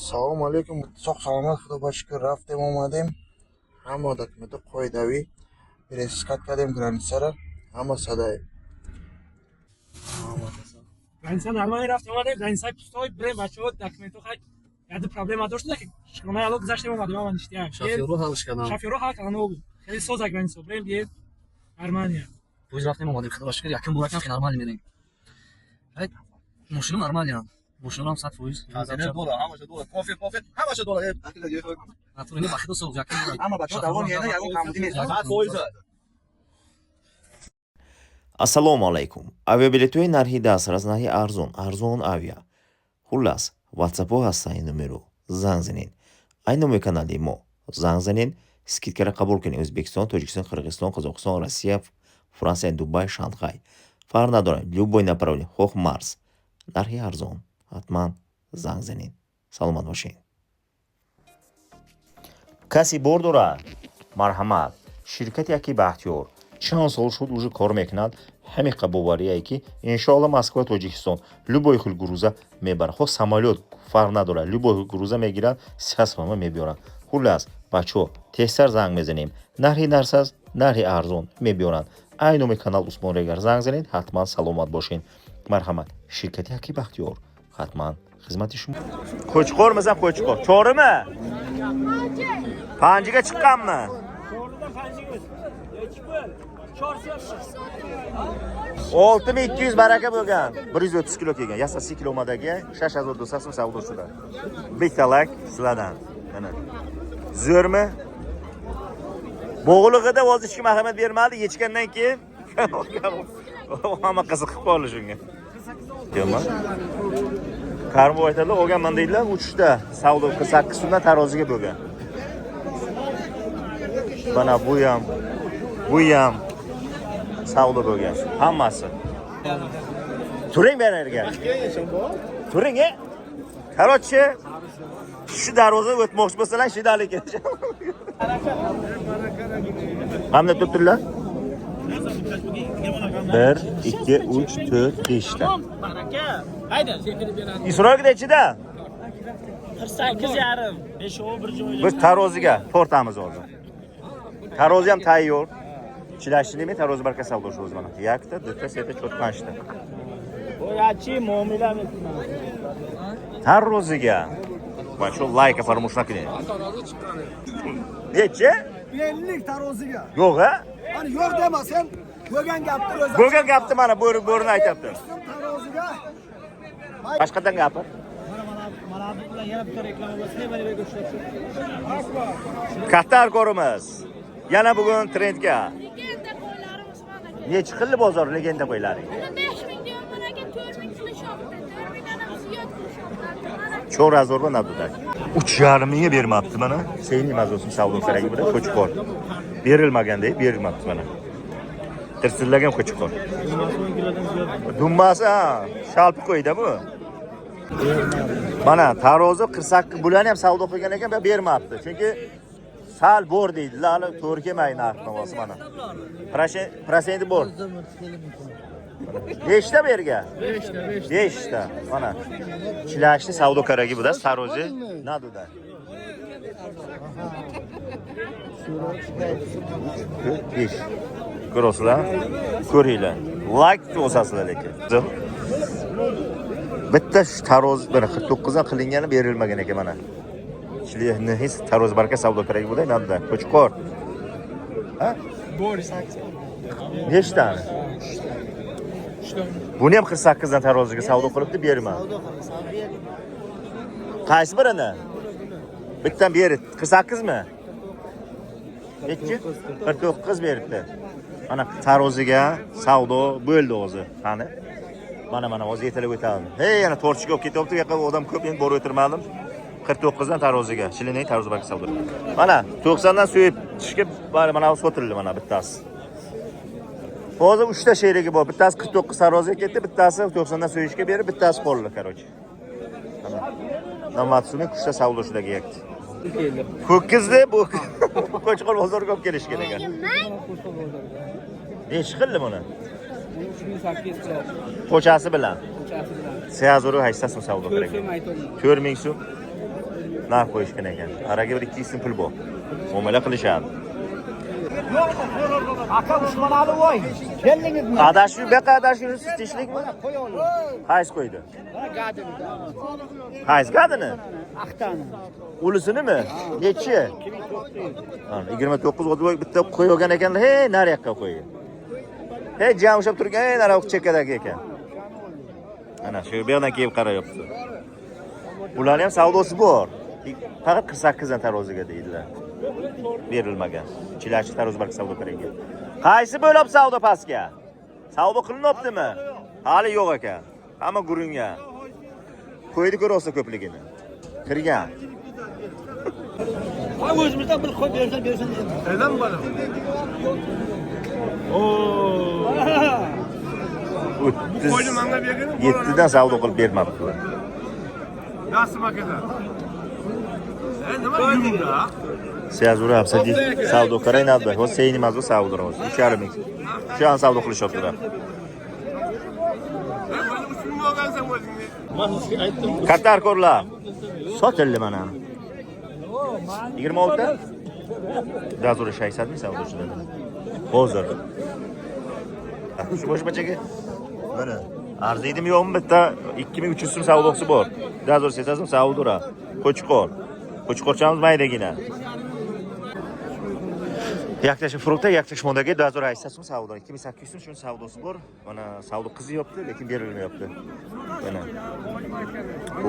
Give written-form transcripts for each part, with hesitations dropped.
Assalomu alaykum. Sog' salomat xudoga shukr. Raftim omadim. Hamma odamda qoidaviy перескакиваем границаро. Hamma sadai. Граница нормально рафтем омадем. Граница пустой. Брем бачаҳо документҳо хай яде проблема доштанд ки шикона алло гузаштем омадем ама ништия. Шофёру ҳалш канам. Шофёру ҳал канам буд. Хеле соза граница. Брем биед Армания. Пусть рафтем омадем худоga shukr. Yakun bo'larkan ki normal meneng. Hayt mashinam normalyan. Mashinam 100%. Hazine dolar, hammacha dolar. Konfet, hammacha dolar. Naturini baxida so'q yakun bo'ladi. Hamma bachcha davom yana yarim qamudi mes. 100%. Assalomu alaykum. Aviabiletto'y narxi dasras narxi arzon avia. Xullas, WhatsApp hastani numero zang zanin. Ay nomer kanali mo zang zanin. Skidkara qabul qiling. O'zbekiston, Tojikiston, Qirg'iziston, Qozog'iston, Rossiya, Fransiya, Dubay, Shanxay. Farq надо, любой направление. Xo'q Mars. Narxi arzon. Hatman zang zanin. Salomat bo'ling. Каси бордора. Марҳамат. Ширкати Аки Бахтиёр чанд сол шуд уже кор мекунад. Ҳамин қабоварие ки иншоалло Москва, Тоҷикистон любой хил груза мебарад. Хо самолет фарқ надорад. Любой хил груза мегирад, сиҳасфама мебиёрад. Хулас, бачо, тезтар занг мезанем. Нархи нарсаз, нархи арзон мебиёранд. Ай номи канал Усмон Регар занг занед, ҳатман саломат бошед. Марҳамат. Ширкати Аки Бахтиёр ҳатман xizmati shum. Qo'chqor mizam qo'chqor. Chorimi? Panjiga chiqqanmi? Chorida panjiga o'tdi. Ekipol. Chorsi yaxshi. 6200 baraka bo'lgan. 130 kilo kelgan. Yasasi kilomadagi 6200 so'm savdo shуда. Bitalak sizlardan. Mana. Zo'rmi? Bo'g'lig'ida vozishga marhamat bermadi, yechgandan keyin hamma qiziqib qoldi shunga. Kelma. Karmo aytadilar, olganman deydilar, uchta savdo 48 so'mdan taroziga bo'lgan. Mana bu ham savdo bo'lgan. Hammasi. Turing berarga. Turing, Короче, shu darvoza o'tmoqchi bo'lsalar, shidalik ketishim. Qanday turibdilar? 1 2 3 4 5 ta. Hayda, sekirib beradi. Isroilda ichida 48,5 bir joyda. biz taroziga tortamiz hozir. Tarozi ham tayyor. Chilashni tarozi barka savdo shu mana. Yakta, bitta, seta, cho'tqanchta. Bo'yachi muomala qiladi. Taroziga. Va shu like farmoshna qiling. Necha? 50 taroziga. Yo'q, ha? Hani yo'q dema sen. Bo'lgan gapni o'zi. Bo'lgan gapni mana bo'rini aytibdi. Taroziga. Boshqadan gapir. Mana bilan yana bitta reklama bo'lsa, mana bu ko'rsatib. Qatar ko'ramiz. Yana bugun trendga. Legenda qo'ylarimiz mana aka. Necha xil bozor legenda qo'ylari? Mana 5000 diyor mana aka 4000 qilishmoqda. 4000 dan ham ziyod qilishmoqda. Cho'q razorba naduda. 3,5 mingga bermabdi mana. Seyni mazosim savdo keragi bo'ladi, qo'chqor. Berilmaganda, berilmabdi mana. Tirsillagan qo'chqor. Dumbasi, shalpi qo'ydi bu. Mana tarozi 48 bularni ham savdo qilgan ekan, bermabdi. Chunki sal bor deydilar, to'g'ri kelmay narxi mana. Prosenti bor. 5 ta berga. 5 ta. Mana. Chilashni savdo keragi bu da tarozi naduda. Besh. Ko'rasizlar? Ko'ringlar. Like bosasizlar lekin. Bitta taroz 49 dan qilingani berilmagan ekan mana. Chilashni hech taroz barka savdo keragi bo'ladi, naduda. Qo'chqor. Ha? Bor 8. Nechta? Buni ham 48 dan taroziga savdo qilibdi, bermadi. Qaysi birini? Bittan berdi. 48 mi? Nechi? 49 beribdi. Mana taroziga savdo bo'ldi o'zi. Qani? Mana hozir yetalab o'tadi. Hey, yana torchiga olib ketyapti, yoqqa odam ko'p, endi borib o'tirmadim. 49 dan taroziga. Shilining tarozi barka savdo. Mana 90 dan so'yib tushga mana sotildi mana bittasi. Hozir 3 ta sherigi bor. Bittasi 49 taroziga ketdi, bittasi 90 dan so'yishga berib, bittasi qoldi, короче. Mana. Namatsumi kuchta savdo shularga yakdi. Ho'kizdi bu Qo'chqor bozorga olib kelish kerak ekan. Nechi qildi buni? 3800 Qo'chasi bilan. Siyazuru 800 so'm savdo kerak. 4000 so'm. narx qo'yishgan ekan. Araga bir 200 so'm pul bor. Muomala qilishadi. Aka Usmonali voy. Keldingizmi? Adashu beqa adashu siz tishlikmi? Qaysi qo'ydi? Qaysi gadini? Aqtani. Ulusinimi? Nechi? 29 o'tib bitta qo'y olgan ekanlar. Hey, nariyoqqa qo'ydi. Hey, jam ushlab turgan, hey, nariyoq chekkadagi ekan. Ana shu yerdan kelib qarayapti. Ularning ham savdosi bor. Faqat 48 dan taroziga deydilar. Berilmagan. Chilachi tarozi balki savdo qilingan. Qaysi bo'lib savdo pastga? Savdo qilinibdimi? Hali yo'q ekan. Hamma guringan. Qo'ydi ko'rsa ko'pligini. Kirgan. Ha o'zimizdan bir qo'y bersan. Neden bana? Koydu manga bergenim. 7dan savdo qilib bermabdilar. Nasıl makine? Nima yumda? Siyazura hapsadi savdo qarayapti. Va seyni mazo savdo roz. 3,5 ming. Shu an savdo qilishyaptilar. Qatar ko'rlar. Sotildi mana. 26 ta. Dazura 60 ming savdochilar. Hozir. Shu bosh bachaga. Mana arziydimi yo'qmi bitta 2300 so'm savdosi bor. Dazur sesasim savdora. Qo'chqor. Qo'chqorchamiz maydagina. Yaktashi frukta, yaktashi modagi dazur 80 so'm savdo. 2800 so'm shuni savdosi bor. Mana savdo qizyapti, lekin berilmayapti. Mana.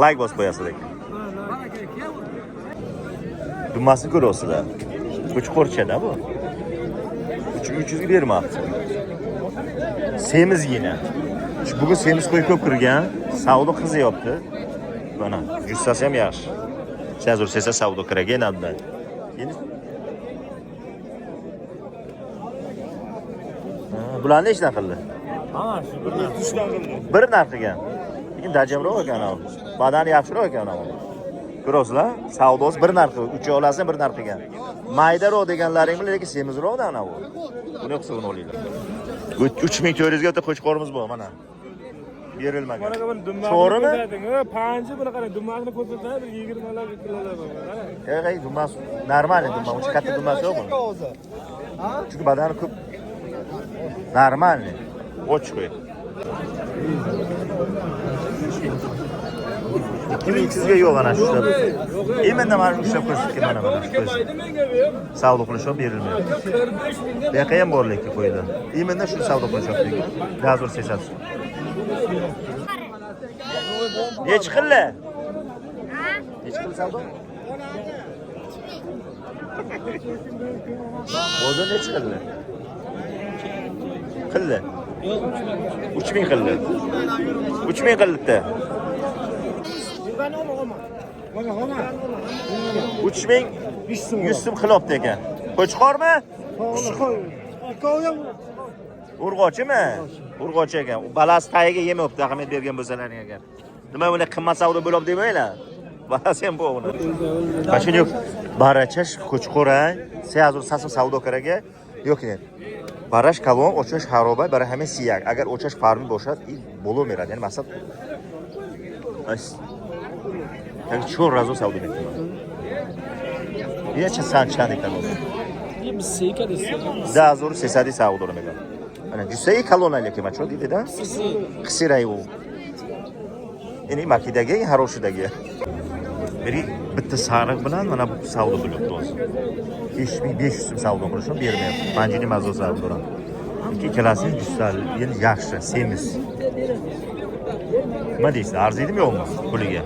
Like bosib qo'yasiz lekin. Dumasini ko'rasizlar. Qo'chqorchada bu. 3300 ga bermoqchi. Semizgina. Bugun semiz qo'y ko'p kirgan, savdo qizyapti. Mana, jussasi ham yaxshi. Sezur sesa savdo kiragan adda. Bularni nechdan qildi? Ha, shu bir narxdan qildi. Bir narxiga. Lekin dajamroq ekan u. Badani yaxshiroq ekan u. Ko'rasizlar, savdosi bir narxi, ucholasini bir narxiga. Maydaroq deganlaring bilan lekin semizroqda ana bu. Buni hisobini olinglar. 3400 ga o'ta qo'chqorimiz bor mana. Berilmagan. To'g'rimi? Panji buni qarang, dumasini ko'rsatadi, 20 lar kilolar bor. Qarang, dumas normal, dumas, uncha katta dumas yo'q buni. Chunki badani ko'p. Normal. Ochiq. 2200 ga yo'q ana shu. Endi mana shu ko'rsatgan mana mana. Savdo qilishib berilmayapti. Bu yoqqa ham bor lekin qo'ydi. Endi shu savdo qilishyapti. Dazur sesasi. Nech qildi? Nech qildi savdo? O'zi nech qildi? Qildi. 3000 qildi. 3000 qildi. 3000 100 so'm qilyapti ekan. Qo'chqormi? Urg'ochimi? Urg'och ekan. Balasi tagiga yemayapti, ahamiyat bergan bo'lsalaring agar. Nima bunday qimmat savdo bo'lib demanglar. Balasi ham bor uni. Mashinyoq barachash qo'chqoray, 3000 so'm savdo karaga yo'q edi. Barash kalon o'chash haroba barı hamma siyak. Agar o'chash farmi bo'lsa, bo'laveradi. Ya'ni maqsad yani çok razı savdo etdim. Niye sen çandik kalon? Bir seyka desin. Daha zor sesadi savdo megan. Ana cüseyi kalon ile ki maço dedi de. Qisiray u. Yani makidagi haroshidagi. Biri bitta sariq bilan mana bu savdo bo'libdi o'zi. 5500 so'm savdo qilishim bermayapti. Panjini mazo savdo. Ikkalasi jussal, yani yaxshi, semiz. Nima deysiz? Arziydimi yo'qmi puliga?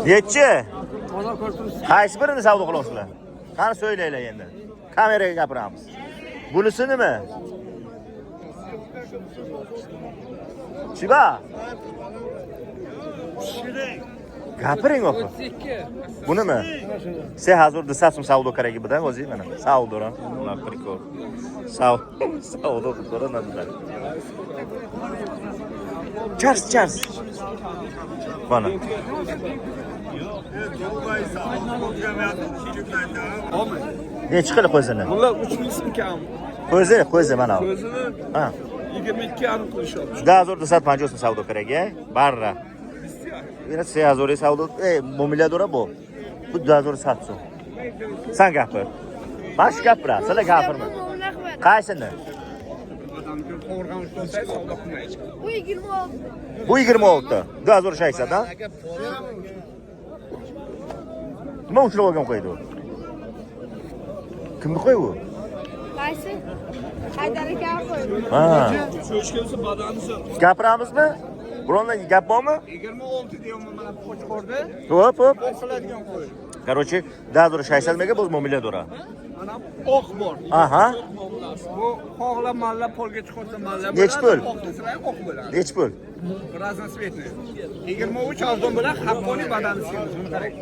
Nechi? Qaysi birini savdo qilasizlar? Qani so'ylaylar endi. Kameraga gapiramiz. Bunisi nima? Chiba. Gapiring opa. Bunimi? Sen hozir 200 so'm savdo keragi bilan o'zi mana. Savdo ran. Ular prikol. Savdo ko'rinadilar. Chars. Bana. Ne çıkıyor ko'zini? Bunlar 3000 so'm kam. Ko'zi mana. Ha. 22,5 qilishadi. 2250 so'm savdo kiraga. Barra. Yana 3000 savdo. Mo'miladora bu. Bu 2200 so'm. Sen gapir. Baş gapira, sizlar gapirma. Qaysini? Bu 26. Bu 26. 2600 da. Nima uchun olgan qo'ydi u? Kimni qo'y u? Qaysi? Haydar aka qo'ydi. Ha. Cho'chkasi badanisi. Gapiramizmi? Birondan gap bormi? 26 deyman mana qo'chqorda. Hop. Qiladigan qo'y. Короче, 2200 mega bo'z mo'miladora. Mana oq bor. Aha. Bu xo'g'la malla polga chiqarsa malla Nech pul? Oq desa oq bo'ladi. Nech pul? Разноцветный. 23 arzon bilan haqqoniy badanisi kerak.